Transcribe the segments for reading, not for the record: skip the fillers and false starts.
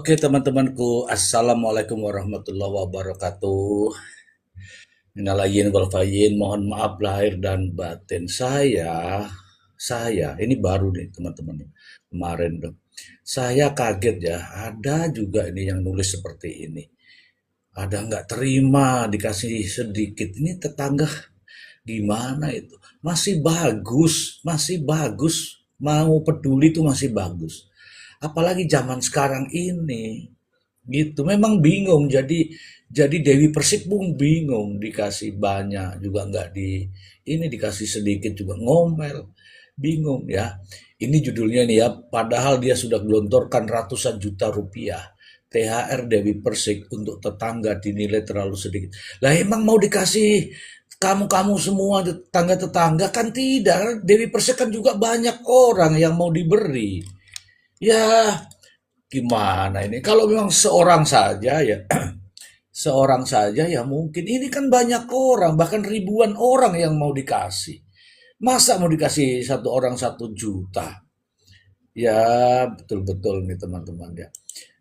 Oke teman-temanku, Assalamualaikum warahmatullahi wabarakatuh. Minal aidin wal faizin, mohon maaf lahir dan batin. Saya, ini baru nih teman-teman. Kemarin tuh, saya kaget ya, ada juga ini yang nulis seperti ini. Ada nggak terima dikasih sedikit. Ini tetangga gimana itu? Masih bagus. Mau peduli itu masih bagus. Apalagi zaman sekarang ini. Gitu, memang bingung. Jadi Dewi Persik pun bingung dikasih banyak juga nggak ini dikasih sedikit juga ngomel. Bingung ya. Ini judulnya nih ya, padahal dia sudah gelontorkan ratusan juta rupiah. THR Dewi Persik untuk tetangga dinilai terlalu sedikit. Lah emang mau dikasih kamu-kamu semua tetangga-tetangga kan tidak. Dewi Persik kan juga banyak orang yang mau diberi. Ya, gimana ini? Kalau memang seorang saja ya, seorang saja ya mungkin. Ini kan banyak orang, bahkan ribuan orang yang mau dikasih. Masa mau dikasih satu orang 1 juta? Ya, betul-betul nih teman-teman ya.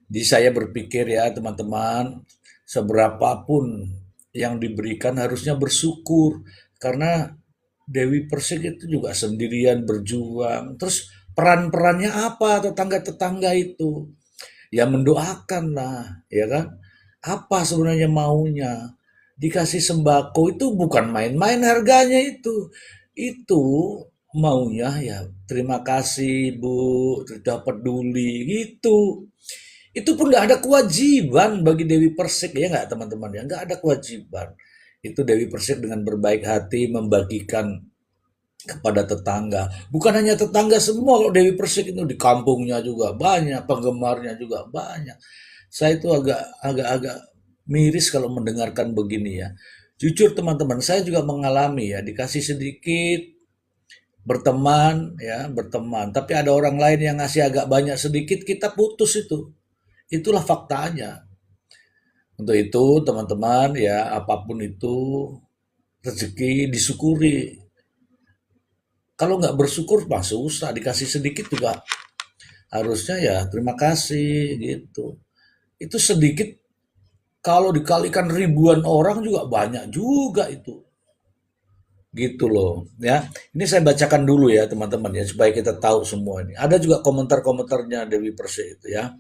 Jadi saya berpikir ya teman-teman, seberapapun yang diberikan harusnya bersyukur. Karena Dewi Persik itu juga sendirian berjuang. Terus peran-perannya apa tetangga-tetangga itu? Ya mendoakan lah, ya kan? Apa sebenarnya maunya? Dikasih sembako itu bukan main-main harganya itu. Itu maunya ya terima kasih Bu, sudah peduli gitu. Itu pun nggak ada kewajiban bagi Dewi Persik ya nggak teman-teman ya nggak ada kewajiban. Itu Dewi Persik dengan berbaik hati membagikan kepada tetangga. Bukan hanya tetangga semua, kalau Dewi Persik itu di kampungnya juga banyak, penggemarnya juga banyak. Saya itu agak-agak miris kalau mendengarkan begini ya. Jujur teman-teman, saya juga mengalami ya, dikasih sedikit, berteman ya, berteman. Tapi ada orang lain yang ngasih agak banyak sedikit, kita putus itu. Itulah faktanya. Untuk itu teman-teman ya, apapun itu rezeki disyukuri. Kalau nggak bersyukur mah susah, dikasih sedikit juga harusnya ya terima kasih gitu. Itu sedikit kalau dikalikan ribuan orang juga banyak juga itu. Gitu loh ya. Ini saya bacakan dulu ya teman-teman ya supaya kita tahu semua ini. Ada juga komentar-komentarnya Dewi Persik itu ya.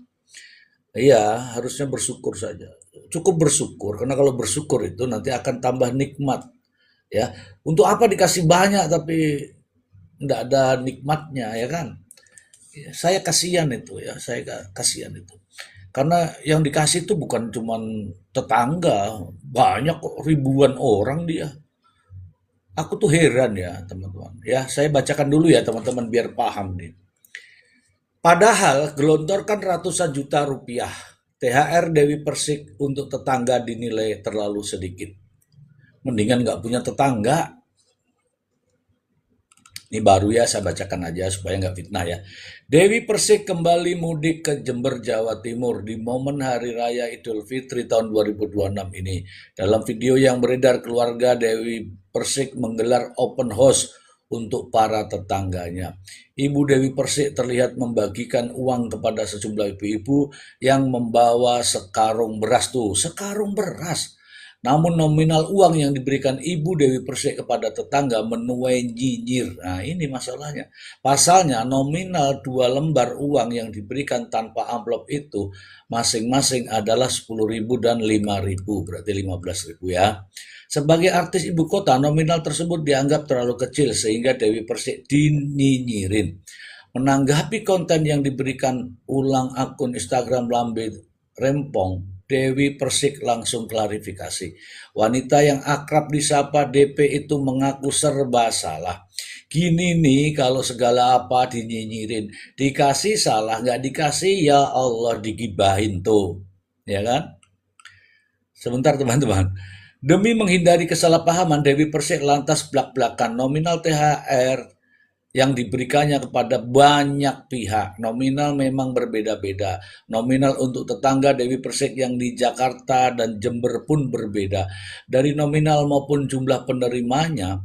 Iya, harusnya bersyukur saja. Cukup bersyukur karena kalau bersyukur itu nanti akan tambah nikmat ya. Untuk apa dikasih banyak tapi nggak ada nikmatnya ya kan? Ya, saya kasihan itu ya, kasihan itu. Karena yang dikasih itu bukan cuman tetangga, banyak kok ribuan orang dia. Aku tuh heran ya teman-teman. Ya, saya bacakan dulu ya teman-teman biar paham nih. Padahal gelontorkan ratusan juta rupiah. THR Dewi Persik untuk tetangga dinilai terlalu sedikit. Mendingan nggak punya tetangga. Ini baru ya, saya bacakan aja supaya nggak fitnah ya. Dewi Persik kembali mudik ke Jember, Jawa Timur di momen Hari Raya Idul Fitri tahun 2026 ini. Dalam video yang beredar keluarga Dewi Persik menggelar open house untuk para tetangganya. Ibu Dewi Persik terlihat membagikan uang kepada sejumlah ibu-ibu yang membawa sekarung beras tuh. Sekarung beras. Namun nominal uang yang diberikan Ibu Dewi Persik kepada tetangga menuai nyinyir. Nah ini masalahnya. Pasalnya nominal 2 lembar uang yang diberikan tanpa amplop itu masing-masing adalah 10.000 dan 5.000, berarti 15.000 ya. Sebagai artis ibu kota, nominal tersebut dianggap terlalu kecil sehingga Dewi Persik dinyinyirin. Menanggapi konten yang diberikan ulang akun Instagram Lambe Rempong, Dewi Persik langsung klarifikasi. Wanita yang akrab disapa DP itu mengaku serba salah. Gini nih kalau segala apa dinyinyirin. Dikasih salah, nggak dikasih ya Allah digibahin tuh. Ya kan? Sebentar teman-teman. Demi menghindari kesalahpahaman, Dewi Persik lantas blak-blakan nominal THR yang diberikannya kepada banyak pihak. Nominal memang berbeda-beda. Nominal untuk tetangga Dewi Persik yang di Jakarta dan Jember pun berbeda. Dari nominal maupun jumlah penerimanya,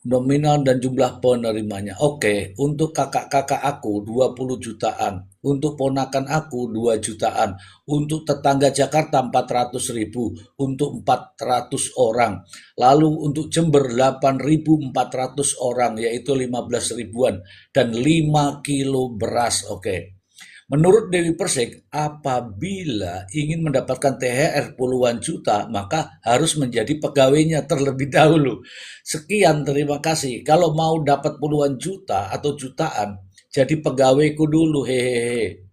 Nominal dan jumlah penerimanya. Oke, untuk kakak-kakak aku 20 jutaan, untuk ponakan aku 2 jutaan, untuk tetangga Jakarta 400.000, untuk 400 orang. Lalu untuk Jember 8.400 orang, yaitu 15 ribuan, dan 5 kilo beras. Oke. Menurut Dewi Persik, apabila ingin mendapatkan THR puluhan juta, maka harus menjadi pegawainya terlebih dahulu. Sekian, terima kasih. Kalau mau dapat puluhan juta atau jutaan, jadi pegawaiku dulu. Hehehe.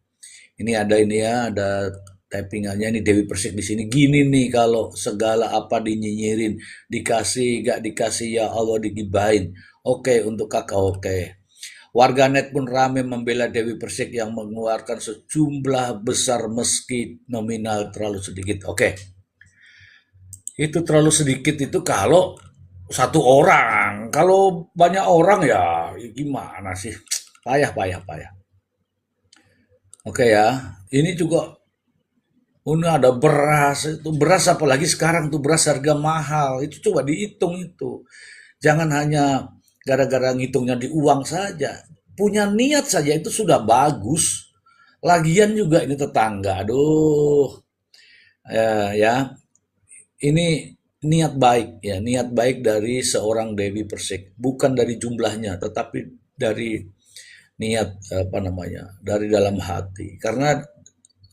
Ini ya, ada typingannya ini Dewi Persik di sini. Gini nih kalau segala apa dinyinyirin, dikasih, gak dikasih ya Allah digibahin. Oke, untuk kakak oke. Warganet pun ramai membela Dewi Persik yang mengeluarkan sejumlah besar meski nominal terlalu sedikit. Oke, itu terlalu sedikit itu kalau satu orang. Kalau banyak orang ya gimana sih? Payah, payah, payah. Oke ya, ini juga ini ada beras, itu beras apalagi sekarang tuh beras harga mahal. Itu coba dihitung itu. Jangan hanya gara-gara ngitungnya di uang saja. Punya niat saja itu sudah bagus. Lagian juga ini tetangga. Aduh, ya, ini niat baik ya, niat baik dari seorang Dewi Persik, bukan dari jumlahnya, tetapi dari niat apa namanya, dari dalam hati. Karena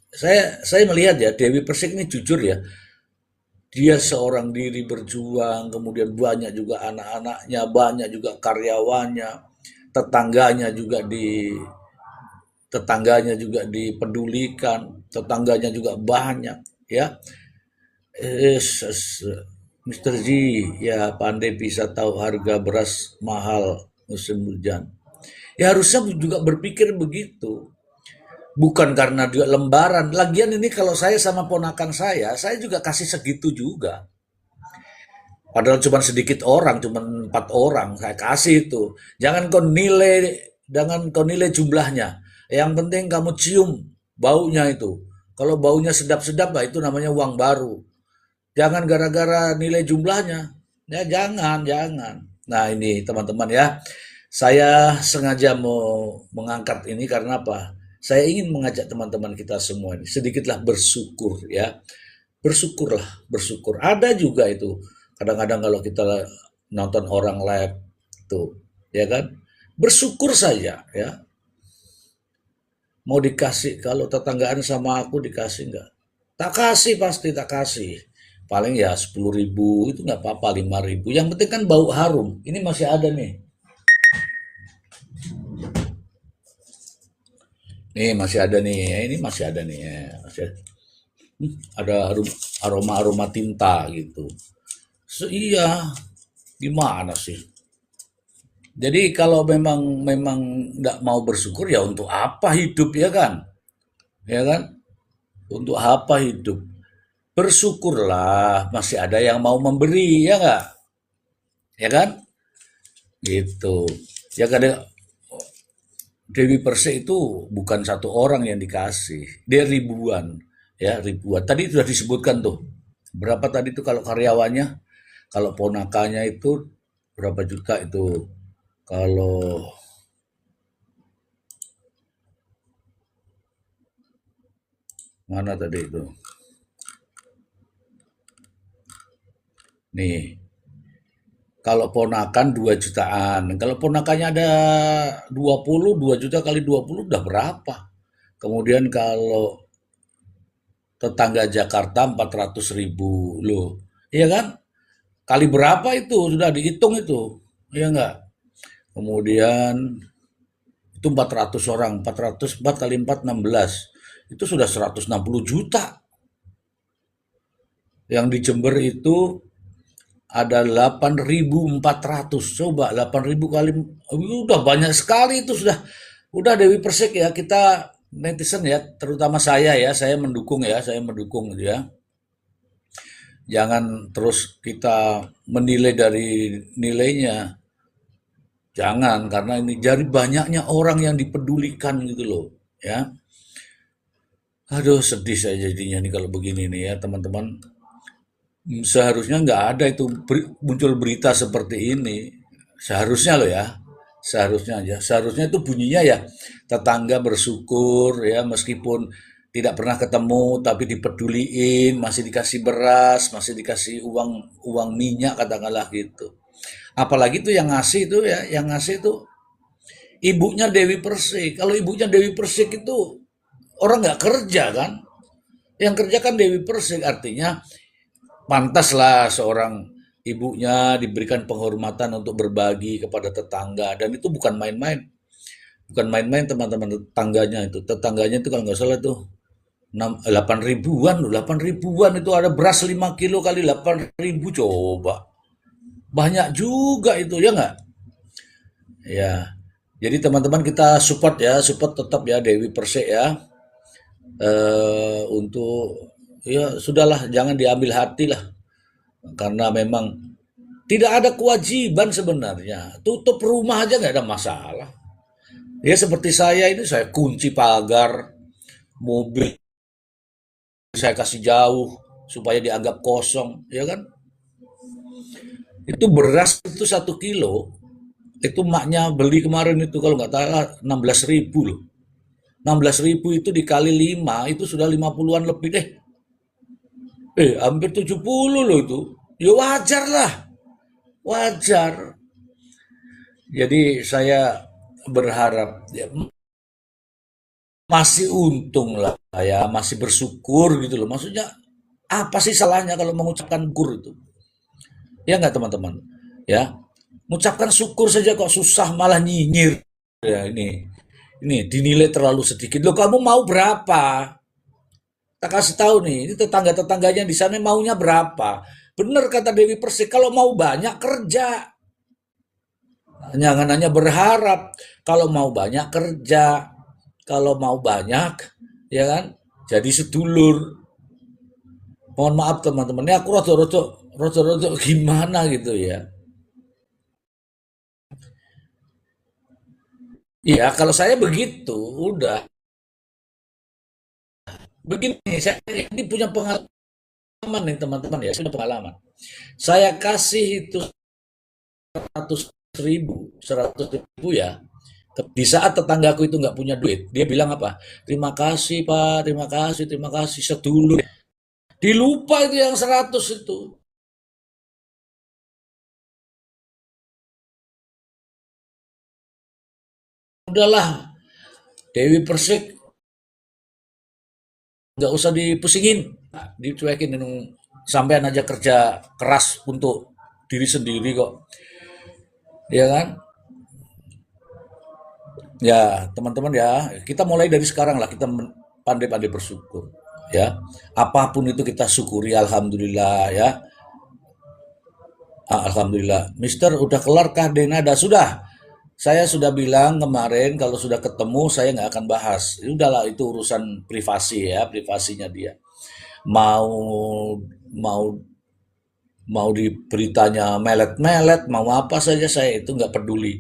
saya melihat ya Dewi Persik ini jujur ya, dia seorang diri berjuang, kemudian banyak juga anak-anaknya, banyak juga karyawannya, tetangganya juga di tetangganya juga dipedulikan, tetangganya juga banyak ya. Mr. G ya pandai bisa tahu harga beras mahal musim hujan. Ya harusnya juga berpikir begitu. Bukan karena dia lembaran. Lagian ini kalau saya sama ponakan saya juga kasih segitu juga. Padahal cuma sedikit orang, cuma 4 orang, saya kasih itu. Jangan kau nilai jumlahnya. Yang penting kamu cium baunya itu. Kalau baunya sedap-sedap, lah itu namanya uang baru. Jangan gara-gara nilai jumlahnya. Ya jangan, jangan. Nah ini teman-teman ya, saya sengaja mau mengangkat ini karena apa? Saya ingin mengajak teman-teman kita semua ini sedikitlah bersyukur ya. Bersyukurlah, bersyukur. Ada juga itu. Kadang-kadang kalau kita nonton orang live tuh, ya kan? Bersyukur saja ya. Mau dikasih kalau tetanggaan sama aku dikasih nggak? Tak kasih pasti tak kasih. Paling ya 10.000 itu nggak apa-apa 5.000. Yang penting kan bau harum. Ini masih ada nih. Nih masih ada nih. Ini masih ada nih. Masih ada aroma-aroma tinta gitu. Iya, gimana sih? Jadi kalau memang memang nggak mau bersyukur ya untuk apa hidup ya kan? Ya kan? Untuk apa hidup? Bersyukurlah masih ada yang mau memberi ya nggak? Ya kan? Gitu. Ya kadang Dewi Persik itu bukan satu orang yang dikasih, dia ribuan, ya ribuan. Tadi sudah disebutkan tuh, berapa tadi tuh kalau karyawannya, kalau ponakannya itu berapa juta itu, kalau mana tadi itu, nih, kalau ponakan 2 jutaan, kalau ponakannya ada 20, 2 juta kali 20 udah berapa? Kemudian kalau tetangga Jakarta 400.000 loh, iya kan? Kali berapa itu sudah dihitung itu, iya enggak? Kemudian itu 400 orang, 404 kali 4 16. Itu sudah 160 juta. Yang di Jember itu ada 8.400. Coba 8.000 kali udah banyak sekali itu sudah. Udah Dewi Persik ya, kita netizen ya, terutama saya mendukung ya, saya mendukung gitu ya. Jangan terus kita menilai dari nilainya. Jangan, karena ini jadi banyaknya orang yang dipedulikan gitu loh, ya. Aduh, sedih saya jadinya nih kalau begini nih ya, teman-teman. Seharusnya nggak ada itu muncul berita seperti ini. Seharusnya loh ya, seharusnya aja. Seharusnya itu bunyinya ya tetangga bersyukur ya meskipun tidak pernah ketemu tapi dipeduliin, masih dikasih beras, masih dikasih uang uang minyak katakanlah gitu. Apalagi tuh yang ngasih itu ya, yang ngasih itu ibunya Dewi Persik. Kalau ibunya Dewi Persik itu orang nggak kerja kan? Yang kerja kan Dewi Persik, artinya pantaslah seorang ibunya diberikan penghormatan untuk berbagi kepada tetangga, dan itu bukan main-main. Bukan main-main teman-teman, tetangganya itu. Tetangganya itu kalau nggak salah tuh 8 ribuan loh, 8 ribuan itu ada beras 5 kilo kali 8 ribu coba. Banyak juga itu ya nggak? Ya. Jadi teman-teman kita support ya, support tetap ya Dewi Persik ya. Untuk ya sudahlah jangan diambil hati lah karena memang tidak ada kewajiban sebenarnya. Tutup rumah aja nggak ada masalah. Ya seperti saya ini saya kunci pagar, mobil saya kasih jauh supaya dianggap kosong, ya kan? Itu beras itu 1 kilo, itu maknya beli kemarin itu kalau nggak salah 16 ribu loh. 16 ribu itu dikali 5 itu sudah 50-an lebih deh. Hampir 70 loh itu. Ya wajar lah, wajar. Jadi saya berharap ya, masih untung lah ya, masih bersyukur gitu loh. Maksudnya apa sih salahnya kalau mengucapkan syukur itu? Ya nggak teman-teman? Ya, mengucapkan syukur saja kok susah malah nyinyir. Ya ini dinilai terlalu sedikit. Loh kamu mau berapa? Kita kasih tahu nih, ini tetangga-tetangganya di sana maunya berapa? Bener kata Dewi Persik, kalau mau banyak kerja. Jangan hanya berharap. Kalau mau banyak kerja, kalau mau banyak, ya kan? Jadi sedulur. Mohon maaf teman-teman, ini aku rodo-rodo gimana gitu ya. Iya, kalau saya begitu, udah. Begini, saya ini punya pengalaman nih teman-teman ya, punya pengalaman. Saya kasih itu 100 ribu ya. Di saat tetanggaku itu nggak punya duit, dia bilang apa? Terima kasih Pak, terima kasih sedulur. Dilupa itu yang 100 itu. Udahlah, Dewi Persik nggak usah dipusingin, nah, dicuekin sampean aja kerja keras untuk diri sendiri kok, ya kan? Ya teman-teman ya, kita mulai dari sekarang lah kita pandai-pandai bersyukur, ya. Apapun itu kita syukuri, alhamdulillah ya. Alhamdulillah. Mister, udah kelar kah Denada? Sudah. Saya sudah bilang kemarin kalau sudah ketemu saya nggak akan bahas. Udahlah itu urusan privasi ya, privasinya dia. Mau mau mau di beritanya melet-melet, mau apa saja saya itu nggak peduli.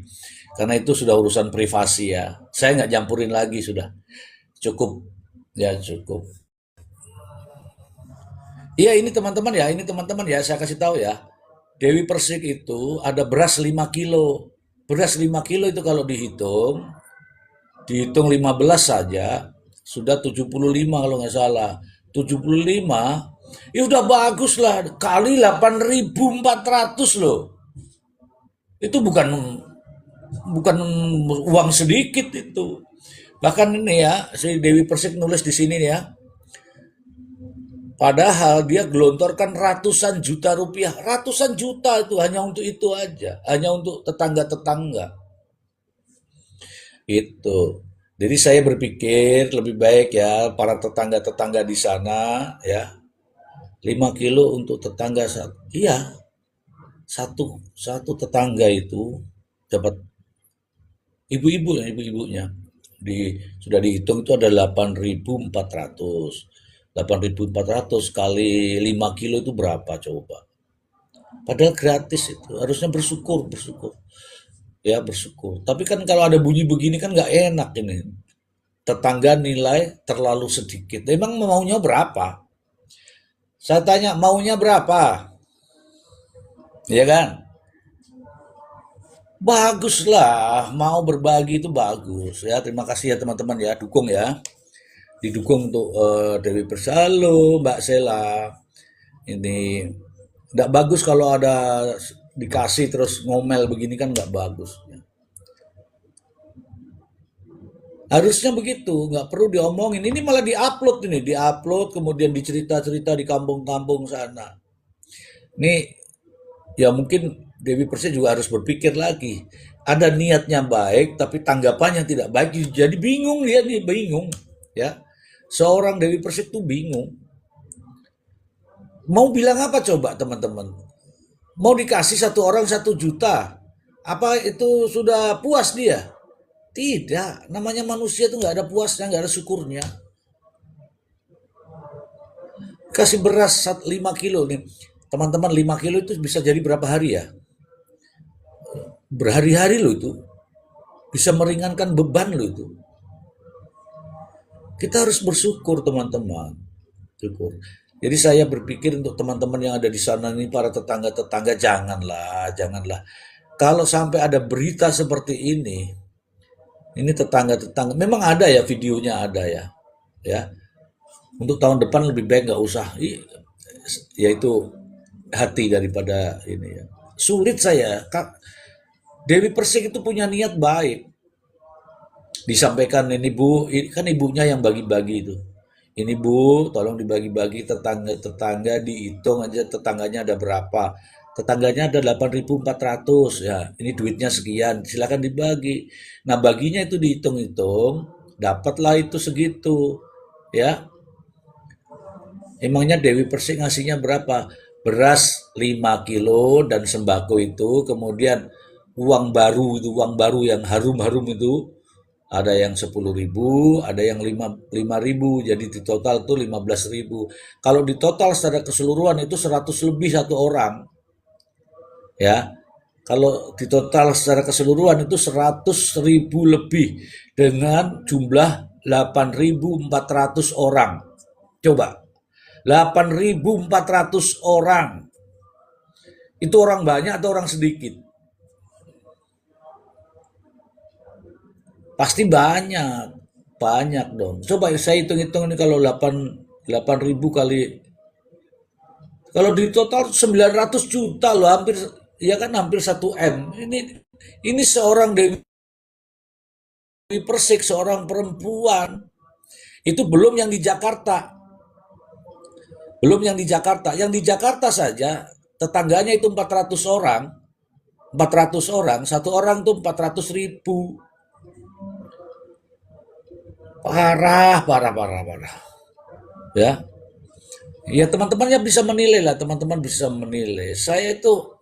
Karena itu sudah urusan privasi ya. Saya nggak campurin lagi sudah. Cukup ya cukup. Iya ini teman-teman ya, saya kasih tahu ya. Dewi Persik itu ada beras 5 kilo. Beras 5 kilo itu kalau dihitung 15 saja, sudah 75 kalau nggak salah. 75, ya udah bagus lah. Kali 8.400 loh. Itu bukan uang sedikit itu. Bahkan ini ya, si Dewi Persik nulis di sini ya, padahal dia gelontorkan ratusan juta rupiah, ratusan juta itu hanya untuk itu aja, hanya untuk tetangga-tetangga. Itu. Jadi saya berpikir lebih baik ya para tetangga-tetangga di sana ya 5 kilo untuk tetangga satu. Iya, satu satu tetangga itu dapat ibu-ibu ya ibu-ibunya sudah dihitung itu ada 8.400. 8.400 kali 5 kilo itu berapa coba? Padahal gratis itu. Harusnya bersyukur, bersyukur. Ya bersyukur. Tapi kan kalau ada bunyi begini kan nggak enak ini. Tetangga nilai terlalu sedikit. Emang maunya berapa? Saya tanya maunya berapa? Ya kan? Baguslah, mau berbagi itu bagus ya. Terima kasih ya teman-teman ya, dukung ya. Didukung untuk Dewi Persalo, Mbak Sela. Ini nggak bagus kalau ada dikasih terus ngomel begini kan nggak bagus. Harusnya begitu, nggak perlu diomongin. Ini malah diupload ini, diupload kemudian dicerita-cerita di kampung-kampung sana. Ini ya mungkin Dewi Persik juga harus berpikir lagi. Ada niatnya baik, tapi tanggapannya tidak baik. Jadi bingung dia nih, bingung. Ya, seorang Dewi Persik tuh bingung. Mau bilang apa coba teman-teman? Mau dikasih satu orang 1 juta? Apa itu sudah puas dia? Tidak. Namanya manusia tuh nggak ada puasnya, nggak ada syukurnya. Kasih beras 5 kilo nih. Teman-teman 5 kilo itu bisa jadi berapa hari ya? Berhari-hari loh itu. Bisa meringankan beban loh itu. Kita harus bersyukur teman-teman. Syukur. Jadi saya berpikir untuk teman-teman yang ada di sana nih, para tetangga-tetangga, janganlah, janganlah. Kalau sampai ada berita seperti ini tetangga-tetangga, memang ada ya videonya ada ya, ya. Untuk tahun depan lebih baik nggak usah, yaitu hati daripada ini ya. Sulit saya, Kak. Dewi Persik itu punya niat baik. Disampaikan ini Bu, kan ibunya yang bagi-bagi itu. Ini Bu, tolong dibagi-bagi tetangga-tetangga, dihitung aja tetangganya ada berapa. Tetangganya ada 8.400 ya. Ini duitnya sekian, silakan dibagi. Nah, baginya itu dihitung-hitung, dapatlah itu segitu. Ya, emangnya Dewi Persik ngasihnya berapa? Beras 5 kilo dan sembako itu, kemudian uang baru yang harum-harum itu, ada yang 10.000, ada yang 5.000, jadi di total tuh 15.000. Kalau di total secara keseluruhan itu 100 lebih satu orang, ya. Kalau di total secara keseluruhan itu 100.000 lebih dengan jumlah 8.400 orang. Coba, 8.400 orang. Itu orang banyak atau orang sedikit? Pasti banyak. Banyak dong. Coba saya hitung-hitung ini kalau 8.000 kali, kalau di total 900 juta loh, hampir ya kan hampir 1 M. Ini seorang Dewi Persik, seorang perempuan. Itu belum yang di Jakarta. Belum yang di Jakarta. Yang di Jakarta saja tetangganya itu 400 orang. 400 orang, satu orang tuh 400.000. Parah, parah, parah, parah. Ya, ya teman-temannya bisa menilai lah, teman-teman bisa menilai. Saya itu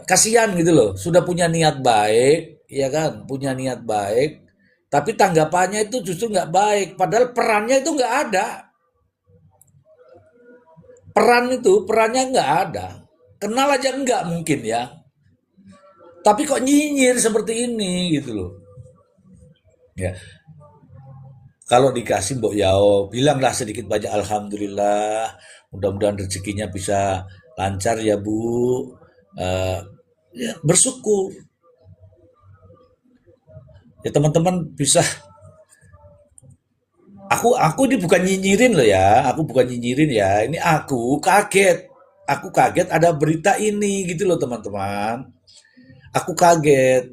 kasihan gitu loh, sudah punya niat baik, ya kan, punya niat baik, tapi tanggapannya itu justru nggak baik, padahal perannya itu nggak ada, perannya nggak ada, kenal aja nggak mungkin ya, tapi kok nyinyir seperti ini gitu loh, ya. Kalau dikasih Mbok Yao, bilanglah sedikit banyak alhamdulillah, mudah-mudahan rezekinya bisa lancar ya Bu. Eh, ya bersyukur. Ya teman-teman bisa, aku ini bukan nyinyirin loh ya, aku bukan nyinyirin ya. Ini aku kaget. Aku kaget ada berita ini gitu loh teman-teman. Aku kaget.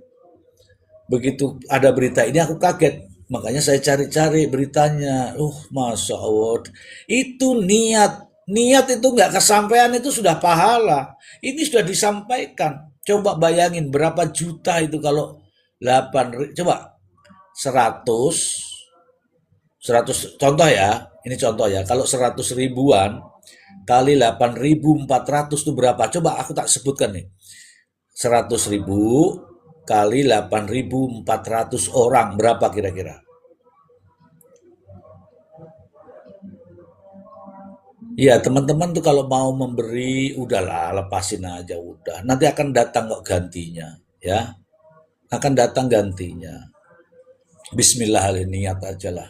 Begitu ada berita ini aku kaget. Makanya saya cari-cari beritanya. Masya Allah. Itu niat. Niat itu nggak kesampaian itu sudah pahala. Ini sudah disampaikan. Coba bayangin berapa juta itu kalau 8, coba 100, 100 contoh ya. Ini contoh ya. Kalau 100 ribuan kali 8.400 itu berapa? Coba aku tak sebutkan nih. 100.000 kali 8.400 orang berapa kira-kira? Iya, teman-teman tuh kalau mau memberi, udahlah, lepasin aja udah. Nanti akan datang kok gantinya, ya. Akan datang gantinya. Bismillah, niat aja lah.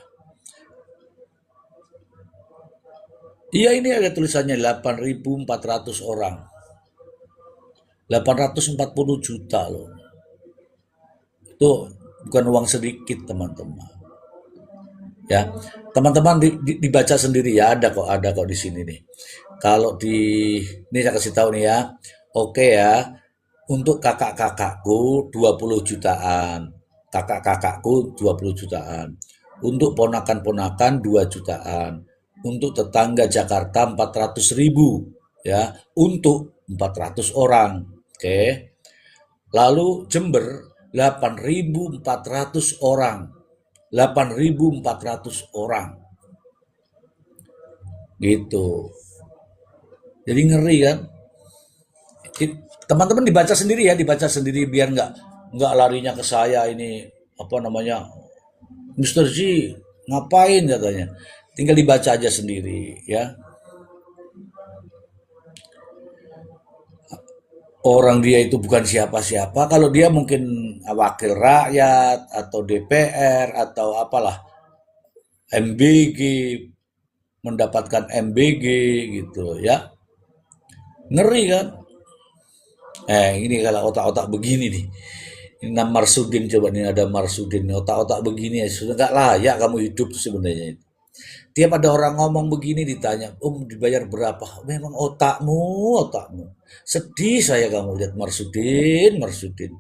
Iya, ini ada tulisannya 8.400 orang. 840 juta loh. Itu bukan uang sedikit, teman-teman. Ya, teman-teman dibaca sendiri ya, ada kok di sini nih. Kalau ini saya kasih tahu nih ya. Oke ya, untuk kakak-kakakku 20 jutaan. Kakak-kakakku 20 jutaan. Untuk ponakan-ponakan 2 jutaan. Untuk tetangga Jakarta 400.000 ya, untuk 400 orang. Oke. Lalu Jember 8.400 orang. 8.400 orang. Gitu. Jadi ngeri kan? Teman-teman dibaca sendiri ya, dibaca sendiri biar nggak larinya ke saya ini apa namanya, Mister G ngapain katanya. Tinggal dibaca aja sendiri ya. Orang dia itu bukan siapa-siapa. Kalau dia mungkin wakil rakyat atau DPR atau apalah, MBG, mendapatkan MBG gitu ya. Ngeri kan? Ini kalau otak-otak begini nih. Ini nama Marsudin, coba nih ada Marsudin, otak-otak begini ya sudah nggak layak kamu hidup tuh sebenarnya. Tiap ada orang ngomong begini ditanya, dibayar berapa? Memang otakmu, otakmu. Sedih saya kamu lihat Marsudin, Marsudin.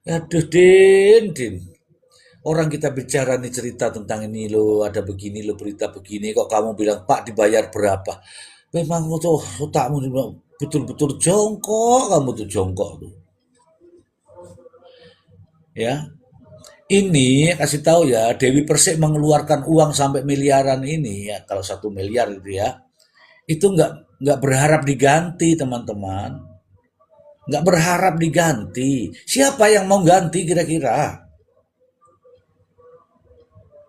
Aduh, Din. Orang kita bicara nih cerita tentang ini lo, ada begini lo, berita begini, kok kamu bilang, Pak dibayar berapa? Memang tuh otakmu betul-betul jongkok, kamu tuh jongkok tuh. Ya, ini kasih tahu ya, Dewi Persik mengeluarkan uang sampai miliaran ini ya, kalau 1 miliar gitu ya, itu nggak berharap diganti teman-teman, nggak berharap diganti. Siapa yang mau ganti kira-kira?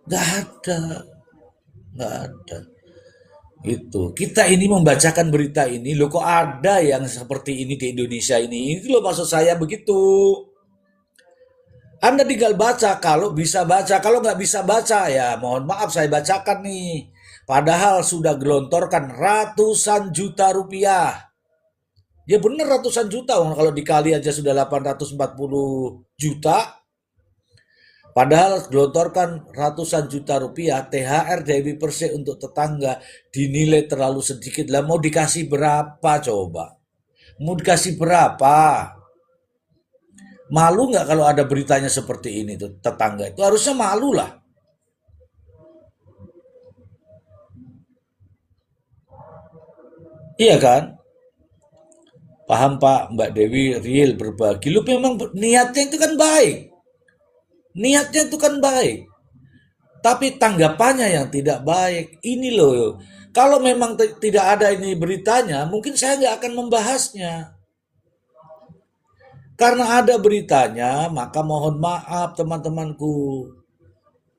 Nggak ada, nggak ada. Itu kita ini membacakan berita ini, loh kok ada yang seperti ini di Indonesia ini? Itu loh maksud saya begitu. Anda tinggal baca kalau bisa baca, kalau nggak bisa baca ya mohon maaf saya bacakan nih. Padahal sudah gelontorkan ratusan juta rupiah. Ya bener ratusan juta, kalau dikali aja sudah 840 juta. Padahal gelontorkan ratusan juta rupiah THR Dewi Persik untuk tetangga dinilai terlalu sedikit. Lah mau dikasih berapa coba? Mau dikasih berapa? Malu nggak kalau ada beritanya seperti ini tuh tetangga itu harusnya malu lah. Iya kan? Paham Pak, Mbak Dewi real berbagi. Lu memang niatnya itu kan baik. Niatnya itu kan baik. Tapi tanggapannya yang tidak baik. Ini loh. Kalau memang tidak ada ini beritanya, mungkin saya nggak akan membahasnya. Karena ada beritanya, maka mohon maaf teman-temanku.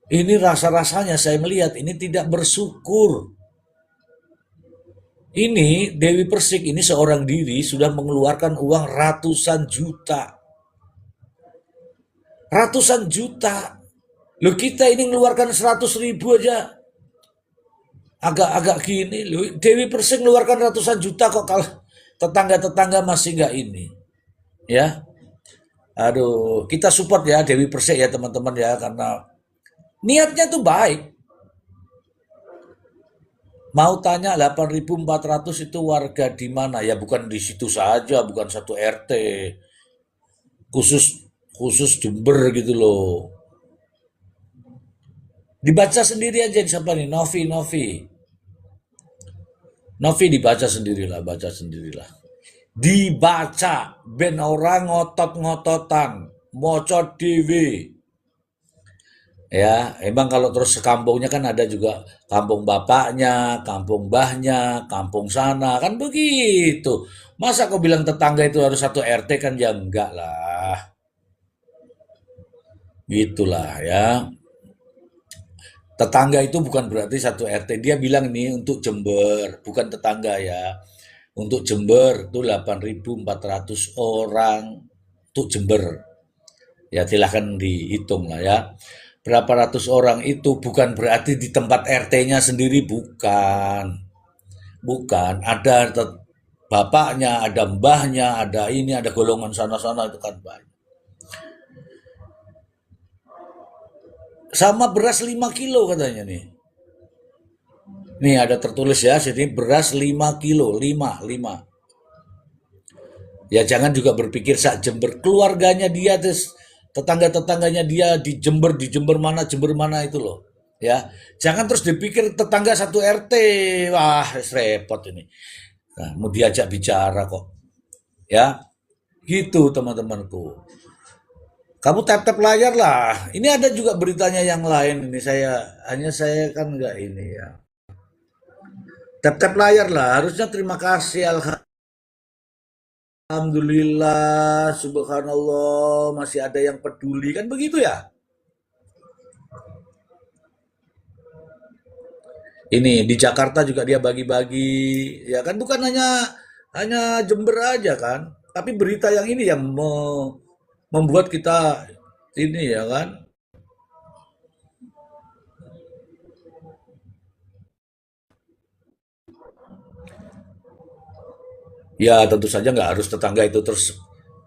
Ini rasa-rasanya saya melihat ini tidak bersyukur. Ini Dewi Persik ini seorang diri sudah mengeluarkan uang ratusan juta. Ratusan juta. Loh kita ini mengeluarkan 100.000 aja. Agak-agak gini. Loh, Dewi Persik mengeluarkan ratusan juta kok kalau tetangga-tetangga masih nggak ini. Ya. Aduh, kita support ya Dewi Persik ya teman-teman ya. Karena niatnya tuh baik. Mau tanya 8.400 itu warga di mana? Ya bukan di situ saja, bukan satu RT. Khusus khusus Jember gitu loh. Dibaca sendiri aja siapa nih? Novi, Novi. Novi dibaca sendirilah, baca sendirilah. Dibaca, ben orang ngotot-ngototan, mocot dewe. Ya, emang kalau terus sekampungnya kan ada juga kampung bapaknya, kampung mbahnya, kampung sana, kan begitu. Masa kau bilang tetangga itu harus satu RT kan ya enggak lah. Gitulah ya. Tetangga itu bukan berarti satu RT. Dia bilang ini untuk Jember, bukan tetangga ya. Untuk Jember itu 8.400 orang untuk Jember. Ya silahkan dihitung lah ya. Berapa ratus orang itu bukan berarti di tempat RT-nya sendiri, bukan. Bukan, ada bapaknya, ada mbahnya, ada ini, ada golongan sana-sana itu kan banyak. Sama beras 5 kilo katanya nih. Nih ada tertulis ya, sini beras 5 kilo, 5. Ya jangan juga berpikir sak Jember. Keluarganya dia, terus tetangga-tetangganya dia di Jember mana itu loh. Ya, jangan terus dipikir tetangga satu RT, wah repot ini. Nah, mau diajak bicara kok, ya gitu teman-temanku. Kamu tap-tap layar lah. Ini ada juga beritanya yang lain. Ini saya kan nggak ini ya. Tap-tap layar lah. Harusnya terima kasih. Alhamdulillah. Subhanallah. Masih ada yang peduli. Kan begitu ya. Ini di Jakarta juga dia bagi-bagi. Ya kan bukan hanya Jember aja kan. Tapi berita yang ini yang membuat kita ini ya kan. Ya tentu saja nggak harus tetangga itu terus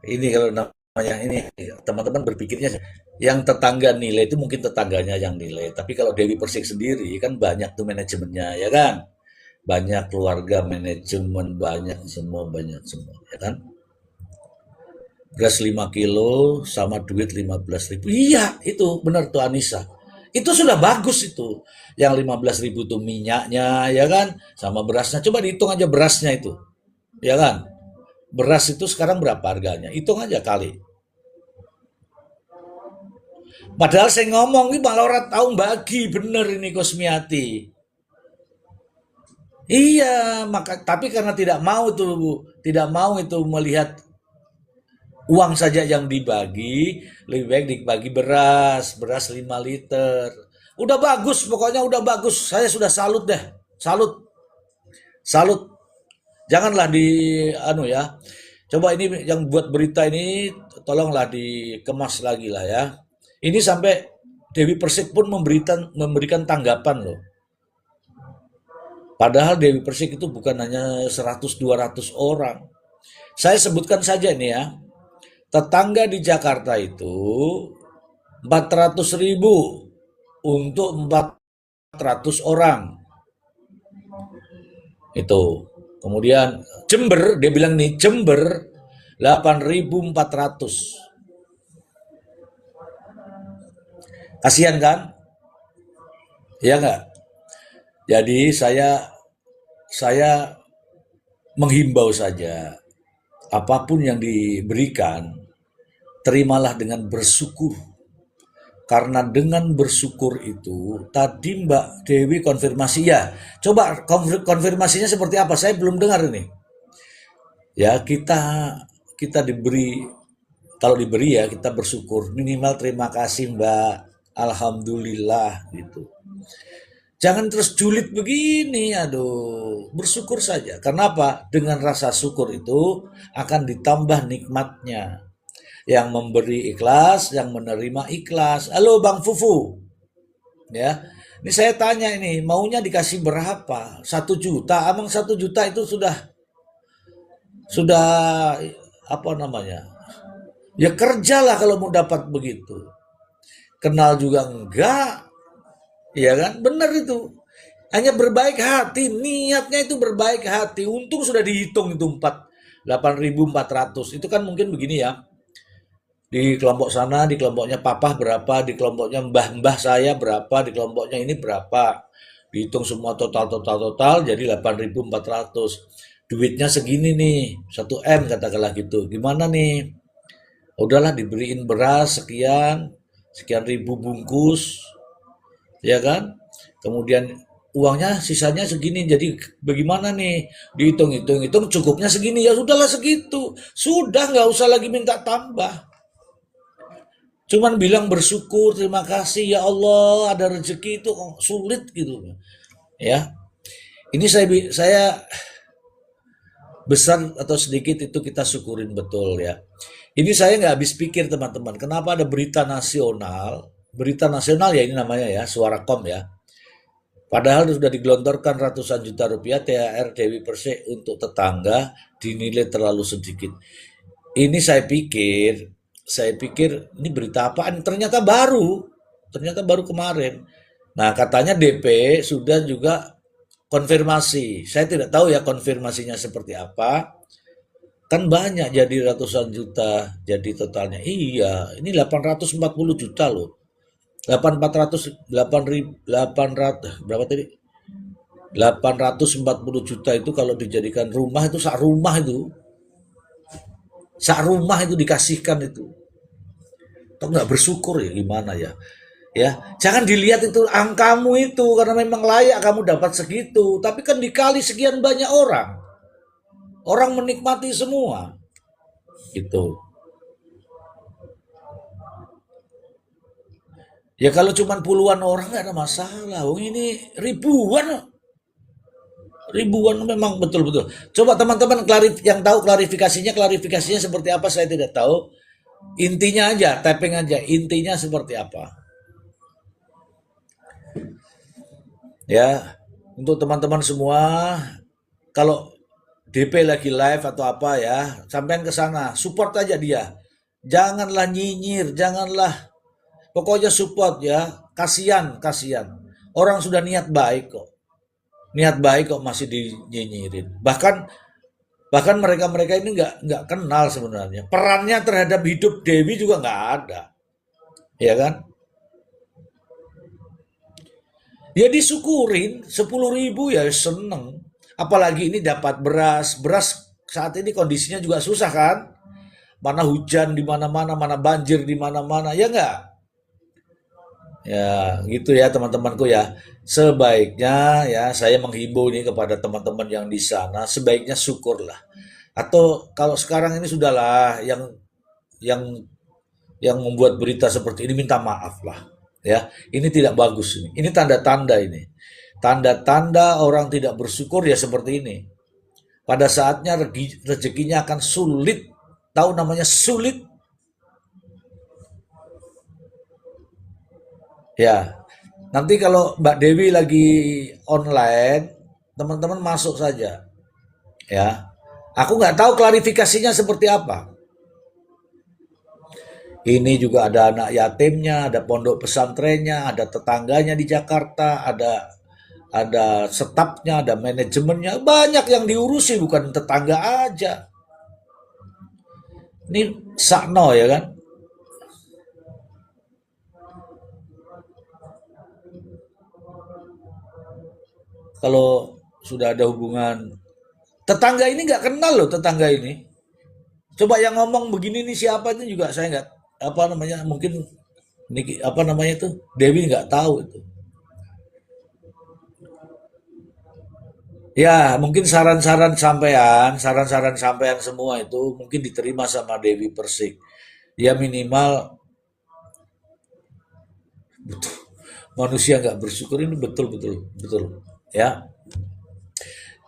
ini kalau namanya ini teman-teman berpikirnya yang tetangga nilai itu mungkin tetangganya yang nilai. Tapi kalau Dewi Persik sendiri kan banyak tuh manajemennya ya kan. Banyak keluarga manajemen banyak semua ya kan. Beras 5 kilo sama duit 15.000. Iya itu benar tuh Anissa. Itu sudah bagus itu. Yang 15.000 tuh minyaknya ya kan sama berasnya. Coba dihitung aja berasnya itu. Ya kan? Beras itu sekarang berapa harganya? Hitung aja kali. Padahal saya ngomong ini malah orang tahu bagi bener ini Kosmiati. Iya, maka tapi karena tidak mau itu melihat uang saja yang dibagi, lebih baik dibagi beras 5 liter. Udah bagus, pokoknya udah bagus. Saya sudah salut deh. Salut, salut. Janganlah di anu ya. Coba ini yang buat berita ini tolonglah dikemas lagi lah ya. Ini sampai Dewi Persik pun memberikan tanggapan loh. Padahal Dewi Persik itu bukan hanya 100-200 orang. Saya sebutkan saja ini ya. Tetangga di Jakarta itu 400.000 untuk 400 orang. Itu. Kemudian Jember, dia bilang nih Jember 8.400. Kasihan kan? Ya enggak? Jadi saya menghimbau saja apapun yang diberikan terimalah dengan bersyukur. Karena dengan bersyukur itu, tadi Mbak Dewi konfirmasi ya. Coba konfirmasinya seperti apa? Saya belum dengar ini. Ya, kita diberi, kalau diberi ya kita bersyukur. Minimal terima kasih Mbak. Alhamdulillah gitu. Jangan terus julid begini, aduh. Bersyukur saja. Kenapa? Dengan rasa syukur itu akan ditambah nikmatnya. Yang memberi ikhlas, yang menerima ikhlas. Halo Bang Fufu, ya. Ini saya tanya ini, maunya dikasih berapa? 1 juta, Amang 1 juta itu sudah apa namanya? Ya kerjalah kalau mau dapat begitu. Kenal juga enggak, ya kan? Benar itu. Hanya berbaik hati, niatnya itu berbaik hati. Untung sudah dihitung itu 8.400. Itu kan mungkin begini ya. Di kelompok sana, di kelompoknya papa berapa, di kelompoknya mbah-mbah saya berapa, di kelompoknya ini berapa. Dihitung semua total jadi 8.400. Duitnya segini nih, 1 M katakanlah gitu. Gimana nih? Udahlah diberiin beras sekian ribu bungkus, ya kan? Kemudian uangnya sisanya segini, jadi bagaimana nih? Dihitung cukupnya segini, ya sudahlah segitu. Sudah nggak usah lagi minta tambah. Cuman bilang bersyukur, terima kasih ya Allah ada rezeki itu sulit gitu. Ya. Ini saya besar atau sedikit itu kita syukurin betul ya. Ini saya nggak habis pikir teman-teman. Kenapa ada berita nasional ya ini namanya ya, Suara Kom ya. Padahal sudah digelontorkan ratusan juta rupiah THR Dewi Persik untuk tetangga dinilai terlalu sedikit. Ini saya pikir ini berita apaan? Ternyata baru kemarin. Nah, katanya DP sudah juga konfirmasi. Saya tidak tahu ya konfirmasinya seperti apa. Kan banyak jadi ratusan juta jadi totalnya. Iya, ini 840 juta loh. 8.400 800 berapa tadi? 840 juta itu kalau dijadikan rumah itu sak rumah itu dikasihkan itu. Kok nggak bersyukur ya gimana ya? Ya, jangan dilihat itu angkamu itu karena memang layak kamu dapat segitu, tapi kan dikali sekian banyak orang. Orang menikmati semua. Gitu. Ya kalau cuma puluhan orang nggak ada masalah. Oh ini ribuan, ribuan memang betul-betul. Coba teman-teman yang tahu klarifikasinya seperti apa saya tidak tahu. Intinya aja, tapping aja. Intinya seperti apa? Ya, untuk teman-teman semua, kalau DP lagi live atau apa ya, sampean ke sana, support aja dia. Janganlah nyinyir, janganlah, pokoknya support ya. Kasihan, kasihan. Orang sudah niat baik kok. Niat baik kok masih dinyinyirin. Bahkan bahkan mereka-mereka ini nggak kenal sebenarnya. Perannya terhadap hidup Dewi juga nggak ada, ya kan? Ya disyukurin 10.000 ya seneng. Apalagi ini dapat beras. Beras saat ini kondisinya juga susah kan? Mana hujan di mana-mana, mana banjir di mana-mana, ya enggak? Ya, gitu ya teman-temanku ya. Sebaiknya ya saya menghimbau ini kepada teman-teman yang di sana, sebaiknya syukurlah. Atau kalau sekarang ini sudahlah yang yang membuat berita seperti ini minta maaf lah. Ya, ini tidak bagus ini. Ini tanda-tanda ini. Tanda-tanda orang tidak bersyukur ya seperti ini. Pada saatnya rezekinya akan sulit. Tahu namanya sulit? Ya. Nanti kalau Mbak Dewi lagi online, teman-teman masuk saja. Ya. Aku nggak tahu klarifikasinya seperti apa. Ini juga ada anak yatimnya, ada pondok pesantrennya, ada tetangganya di Jakarta, ada stafnya, ada manajemennya, banyak yang diurusi bukan tetangga aja. Ini sakno ya kan? Kalau sudah ada hubungan tetangga ini nggak kenal loh tetangga ini. Coba yang ngomong begini nih siapa itu juga saya nggak apa namanya mungkin Niki apa namanya itu Dewi nggak tahu itu. Ya mungkin saran-saran sampean semua itu mungkin diterima sama Dewi Persik. Ya minimal betul manusia nggak bersyukur ini betul betul betul ya.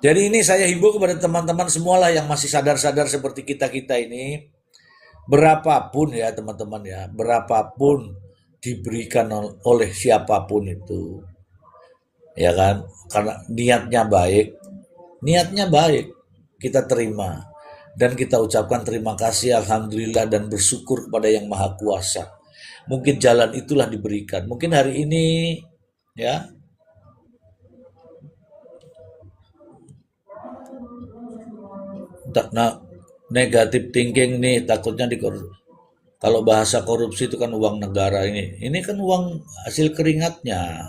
Jadi ini saya himbau kepada teman-teman semualah yang masih sadar-sadar seperti kita-kita ini, berapapun ya teman-teman ya, berapapun diberikan oleh siapapun itu, ya kan? Karena niatnya baik, kita terima dan kita ucapkan terima kasih, alhamdulillah dan bersyukur kepada Yang Maha Kuasa. Mungkin jalan itulah diberikan. Mungkin hari ini ya, nah, negatif thinking nih takutnya kalau bahasa korupsi itu kan uang negara ini kan uang hasil keringatnya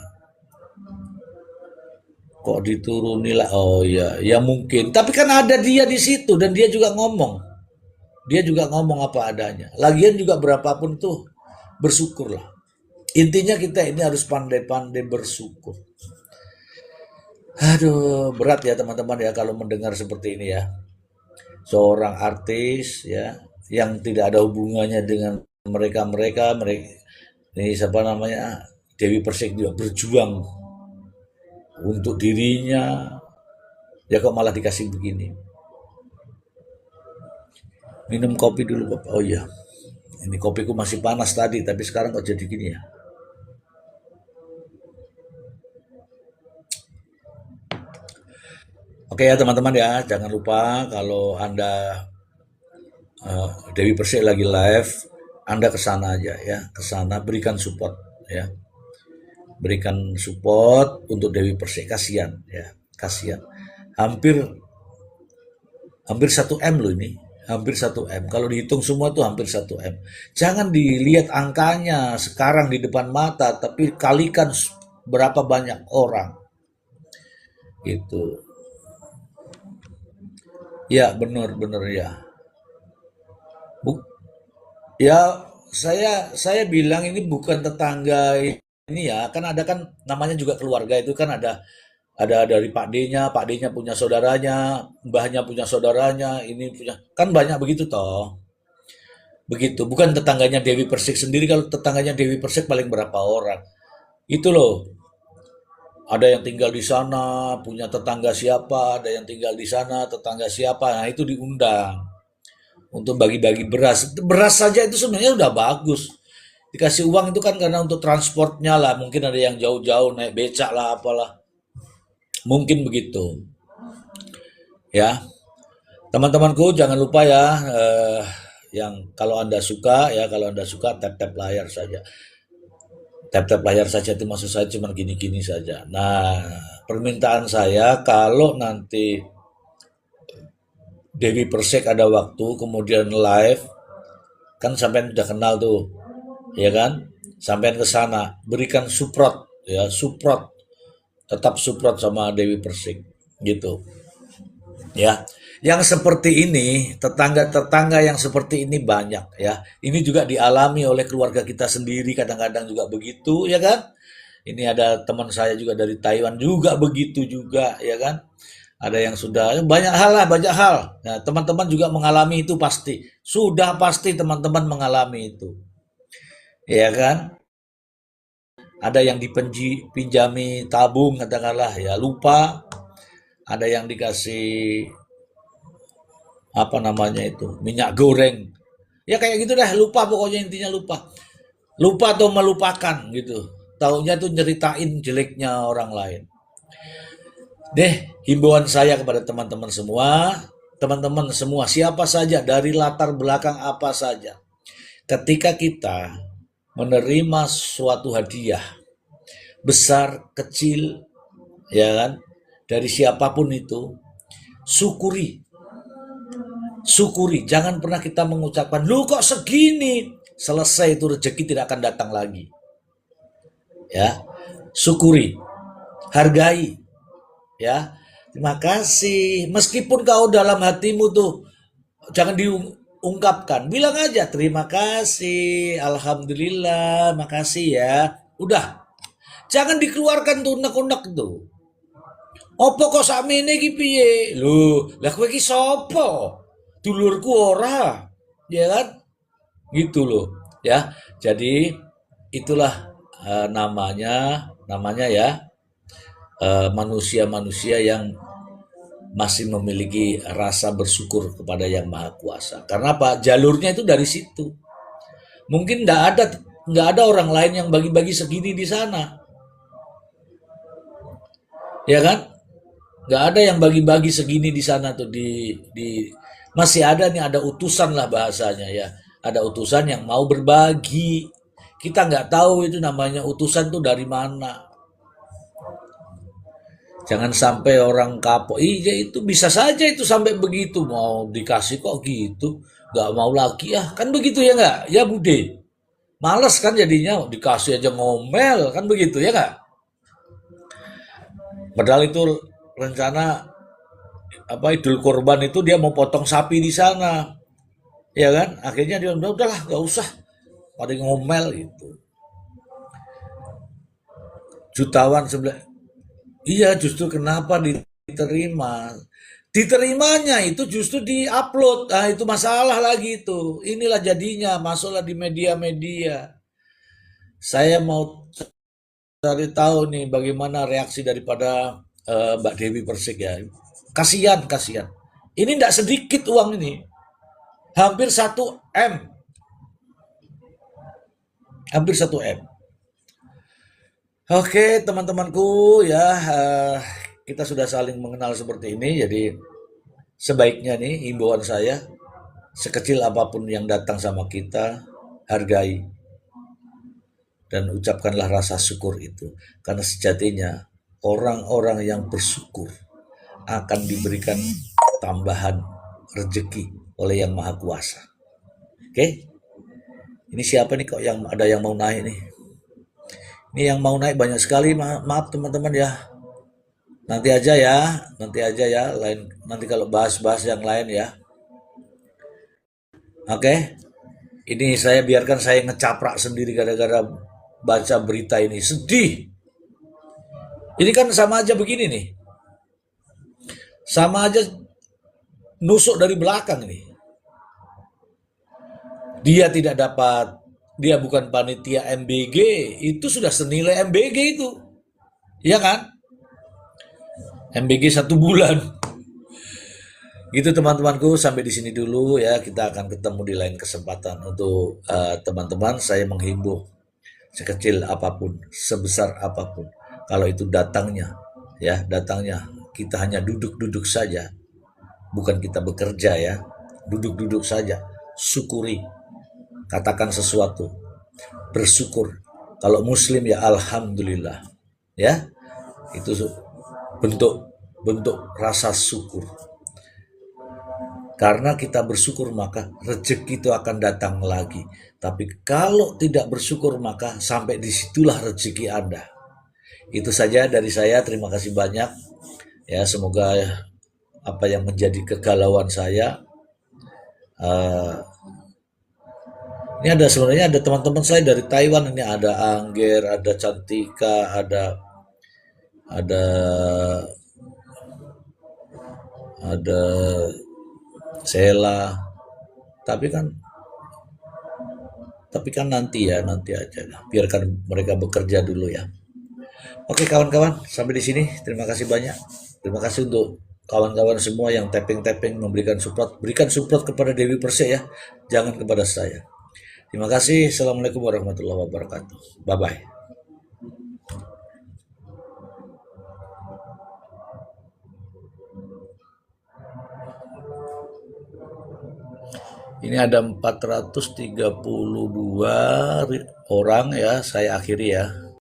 kok dituruni lah oh ya ya mungkin tapi kan ada dia di situ dan dia juga ngomong apa adanya lagian juga berapapun tuh bersyukurlah intinya kita ini harus pandai-pandai bersyukur. Aduh berat ya teman-teman ya kalau mendengar seperti ini ya seorang artis ya yang tidak ada hubungannya dengan mereka ini siapa namanya Dewi Persik juga berjuang untuk dirinya ya kok malah dikasih begini minum kopi dulu Bapak oh iya ini kopiku masih panas tadi tapi sekarang kok jadi gini ya Oke ya teman-teman ya, jangan lupa kalau Anda Dewi Persik lagi live, Anda ke sana aja ya, ke sana berikan support ya. Berikan support untuk Dewi Persik, kasihan ya, kasihan. Hampir hampir 1 M loh ini. Hampir 1 M. Kalau dihitung semua tuh hampir 1 M. Jangan dilihat angkanya sekarang di depan mata, tapi kalikan berapa banyak orang gitu. Ya, benar-benar ya. Bu- Ya, saya bilang ini bukan tetangga ini ya, kan ada kan namanya juga keluarga itu kan ada dari Pak D-nya punya saudaranya, mbahnya punya saudaranya, ini punya kan banyak begitu toh. Begitu, bukan tetangganya Dewi Persik sendiri, kalau tetangganya Dewi Persik paling berapa orang. Itu loh, ada yang tinggal di sana, punya tetangga siapa, ada yang tinggal di sana, tetangga siapa. Nah, itu diundang untuk bagi-bagi beras. Beras saja itu sebenarnya udah bagus. Dikasih uang itu kan karena untuk transportnya lah, mungkin ada yang jauh-jauh naik becak lah apalah. Mungkin begitu. Ya, teman-temanku jangan lupa ya yang kalau Anda suka ya, kalau Anda suka tap-tap layar saja. Tap-tap layar saja itu maksud saya cuma gini-gini saja. Nah, permintaan saya kalau nanti Dewi Persik ada waktu kemudian live kan sampean udah kenal tuh, ya kan? Sampean ke sana, berikan support ya, support, tetap support sama Dewi Persik gitu. Ya. Yang seperti ini, tetangga-tetangga yang seperti ini banyak ya. Ini juga dialami oleh keluarga kita sendiri kadang-kadang juga begitu ya kan? Ini ada teman saya juga dari Taiwan juga begitu juga ya kan? Ada yang sudah banyak hal lah, banyak hal. Nah, teman-teman juga mengalami itu pasti. Sudah pasti teman-teman mengalami itu. Ya kan? Ada yang dipinjami tabung katakanlah ya lupa, ada yang dikasih apa namanya itu minyak goreng ya kayak gitu dah, lupa pokoknya, intinya lupa, lupa atau melupakan gitu, taunya tuh nyeritain jeleknya orang lain. Deh, himbauan saya kepada teman-teman semua siapa saja dari latar belakang apa saja, ketika kita menerima suatu hadiah besar kecil ya kan dari siapapun itu, syukuri, syukuri, jangan pernah kita mengucapkan, lu kok segini, selesai itu rezeki tidak akan datang lagi. Ya, syukuri, hargai, ya. Terima kasih. Meskipun kau dalam hatimu tuh jangan diungkapkan, bilang aja terima kasih, alhamdulillah, makasih ya. Udah, jangan dikeluarkan tuh unek-unek tuh. Opo kok sakmene iki piye? Lho, lah kowe iki sapa? Dulurku ora. Ya kan? Gitu loh, ya. Jadi itulah namanya ya manusia-manusia yang masih memiliki rasa bersyukur kepada Yang Maha Kuasa. Karena apa? Jalurnya itu dari situ. Mungkin nggak ada orang lain yang bagi-bagi segini di sana, ya kan? Nggak ada yang bagi-bagi segini di sana tuh di masih ada nih, ada utusan lah bahasanya ya, ada utusan yang mau berbagi. Kita nggak tahu itu namanya utusan tuh dari mana. Jangan sampai orang kapok, iya itu bisa saja itu sampai begitu, mau dikasih kok gitu, nggak mau lagi ya, kan begitu ya nggak? Ya Bude, males kan jadinya dikasih aja ngomel kan begitu ya nggak? Padahal itu rencana apa Idul Kurban itu dia mau potong sapi di sana, ya kan? Akhirnya dia udah udahlah nggak usah, pada ngomel itu. Jutawan sebelah, iya justru kenapa diterima? Diterimanya itu justru di-upload. Nah, itu masalah lagi itu. Inilah jadinya masuklah di media-media. Saya mau cari tahu nih bagaimana reaksi daripada Mbak Dewi Persik ya. Kasihan, kasihan. Ini tidak sedikit uang ini. Hampir 1 M. Hampir 1 M. Oke, teman-temanku ya, kita sudah saling mengenal seperti ini, jadi sebaiknya nih himbauan saya, sekecil apapun yang datang sama kita, hargai dan ucapkanlah rasa syukur itu. Karena sejatinya orang-orang yang bersyukur akan diberikan tambahan rezeki oleh Yang Maha Kuasa. Oke? Ini siapa nih kok yang ada yang mau naik nih? Ini yang mau naik banyak sekali, maaf teman-teman ya. Nanti aja ya, lain nanti kalau bahas-bahas yang lain ya. Oke? Ini saya biarkan saya ngecaprak sendiri gara-gara baca berita ini. Sedih. Ini kan sama aja begini nih. Sama aja nusuk dari belakang nih. Dia tidak dapat, dia bukan panitia MBG, itu sudah senilai MBG itu. Iya kan? MBG 1 bulan. Gitu teman-temanku, sampai di sini dulu ya. Kita akan ketemu di lain kesempatan. Untuk teman-teman, saya menghimbau sekecil apapun, sebesar apapun. Kalau itu datangnya, ya datangnya kita hanya duduk-duduk saja, bukan kita bekerja ya. Duduk-duduk saja, syukuri, katakan sesuatu, bersyukur. Kalau muslim ya alhamdulillah. Ya, itu bentuk bentuk rasa syukur. Karena kita bersyukur maka rezeki itu akan datang lagi. Tapi kalau tidak bersyukur maka sampai disitulah rezeki Anda. Itu saja dari saya. Terima kasih banyak. Ya, semoga apa yang menjadi kegalauan saya. Ini ada sebenarnya ada teman-teman saya dari Taiwan, ini ada Angger, ada Cantika, ada ada Sela. Tapi kan nanti ya, nanti aja lah. Biarkan mereka bekerja dulu ya. Oke kawan-kawan, sampai di sini. Terima kasih banyak. Terima kasih untuk kawan-kawan semua yang tapping-tapping memberikan support. Berikan support kepada Dewi Persik ya, jangan kepada saya. Terima kasih. Assalamualaikum warahmatullahi wabarakatuh. Bye-bye. Ini ada 432 orang ya, saya akhiri ya.